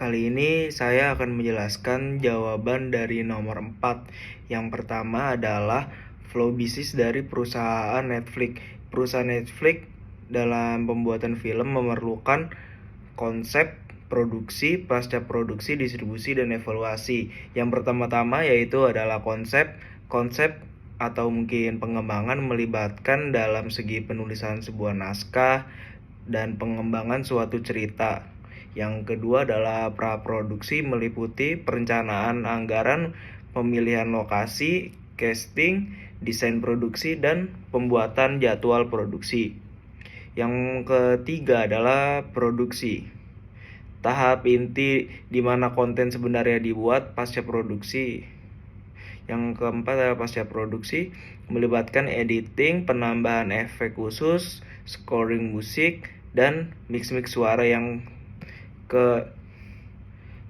Kali ini saya akan menjelaskan jawaban dari nomor 4. Yang pertama adalah flow bisnis dari perusahaan Netflix. Perusahaan Netflix dalam pembuatan film memerlukan konsep, produksi, pasca produksi, distribusi, dan evaluasi. Yang pertama-tama yaitu adalah konsep. Konsep atau mungkin pengembangan melibatkan dalam segi penulisan sebuah naskah dan pengembangan suatu cerita. Yang kedua adalah praproduksi, meliputi perencanaan anggaran, pemilihan lokasi, casting, desain produksi, dan pembuatan jadwal produksi. Yang ketiga adalah produksi. Tahap inti di mana konten sebenarnya dibuat pasca produksi. Yang keempat adalah pasca produksi, melibatkan editing, penambahan efek khusus, scoring musik, dan mix-mix suara. Yang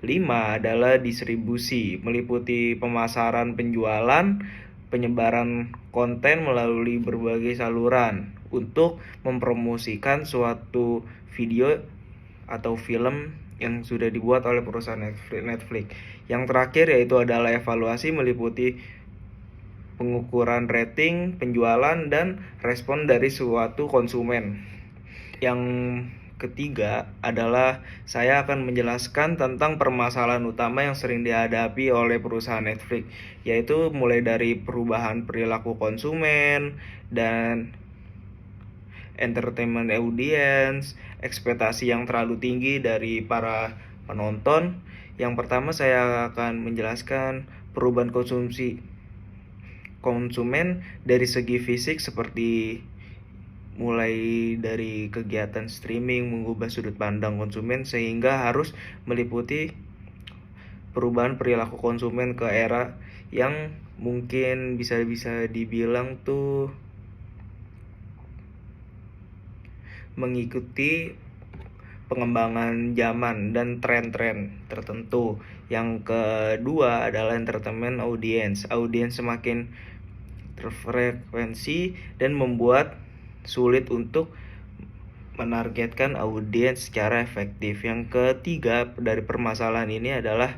kelima adalah distribusi, meliputi pemasaran, penjualan, penyebaran konten melalui berbagai saluran untuk mempromosikan suatu video atau film yang sudah dibuat oleh perusahaan Netflix. Yang terakhir yaitu adalah evaluasi, meliputi pengukuran rating, penjualan, dan respon dari suatu konsumen. Yang ketiga adalah saya akan menjelaskan tentang permasalahan utama yang sering dihadapi oleh perusahaan Netflix, yaitu mulai dari perubahan perilaku konsumen dan entertainment audience, ekspektasi yang terlalu tinggi dari para penonton. Yang pertama saya akan menjelaskan perubahan konsumsi konsumen dari segi fisik, seperti mulai dari kegiatan streaming mengubah sudut pandang konsumen sehingga harus meliputi perubahan perilaku konsumen ke era yang mungkin bisa dibilang tuh mengikuti pengembangan zaman dan tren-tren tertentu. Yang kedua adalah entertainment audience. Audience semakin terfrekuensi dan membuat sulit untuk menargetkan audiens secara efektif. Yang ketiga dari permasalahan ini adalah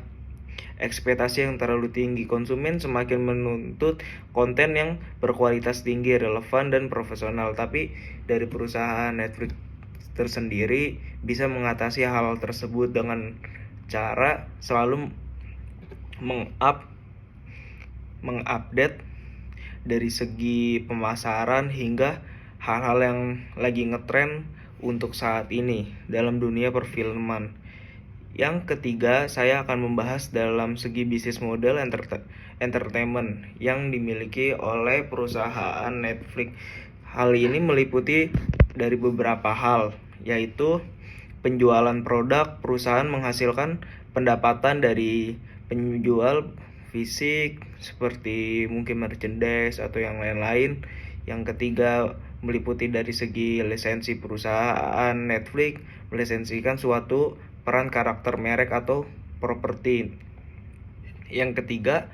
ekspektasi yang terlalu tinggi. Konsumen semakin menuntut konten yang berkualitas tinggi, relevan, dan profesional. Tapi dari perusahaan Netflix tersendiri bisa mengatasi hal tersebut dengan cara selalu mengupdate dari segi pemasaran hingga hal-hal yang lagi ngetren untuk saat ini dalam dunia perfilman. Yang ketiga, saya akan membahas dalam segi bisnis model entertainment yang dimiliki oleh perusahaan Netflix. Hal ini meliputi dari beberapa hal, yaitu penjualan produk. Perusahaan menghasilkan pendapatan dari penjual fisik seperti mungkin merchandise atau yang lain-lain. Yang ketiga meliputi dari segi lisensi. Perusahaan Netflix melisensikan suatu peran karakter, merek, atau properti. Yang ketiga,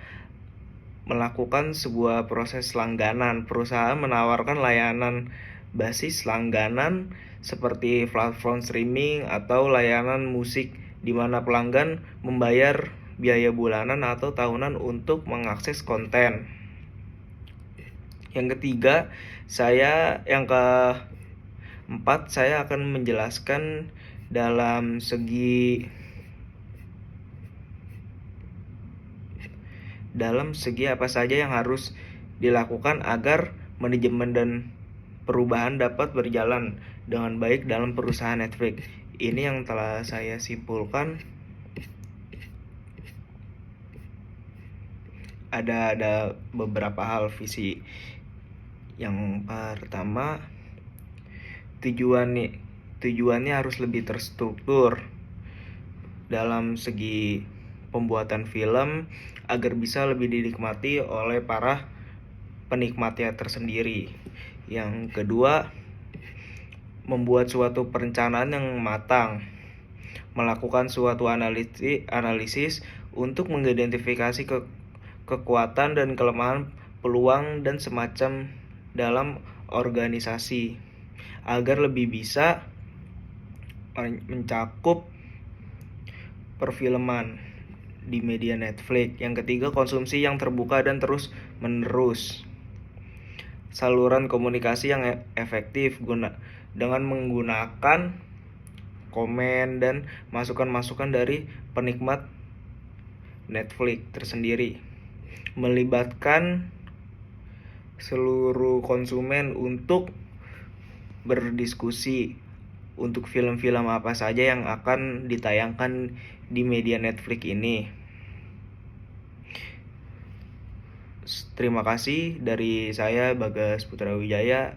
melakukan sebuah proses langganan. Perusahaan menawarkan layanan basis langganan seperti platform streaming atau layanan musik, di mana pelanggan membayar biaya bulanan atau tahunan untuk mengakses konten. Yang ketiga, yang keempat, saya akan menjelaskan dalam segi apa saja yang harus dilakukan agar manajemen dan perubahan dapat berjalan dengan baik dalam perusahaan Netflix. Ini yang telah saya simpulkan. Ada beberapa hal visi. Yang pertama, tujuannya harus lebih terstruktur dalam segi pembuatan film agar bisa lebih dinikmati oleh para penikmatnya tersendiri. Yang kedua, membuat suatu perencanaan yang matang, melakukan suatu analisis untuk mengidentifikasi kekuatan dan kelemahan, peluang, dan semacam dalam organisasi agar lebih bisa mencakup perfilman di media Netflix. Yang ketiga, konsumsi yang terbuka dan terus menerus. Saluran komunikasi yang efektif dengan menggunakan komen dan masukan-masukan dari penikmat Netflix tersendiri. Melibatkan seluruh konsumen untuk berdiskusi untuk film-film apa saja yang akan ditayangkan di media Netflix ini. Terima kasih dari saya, Bagas Putra Wijaya.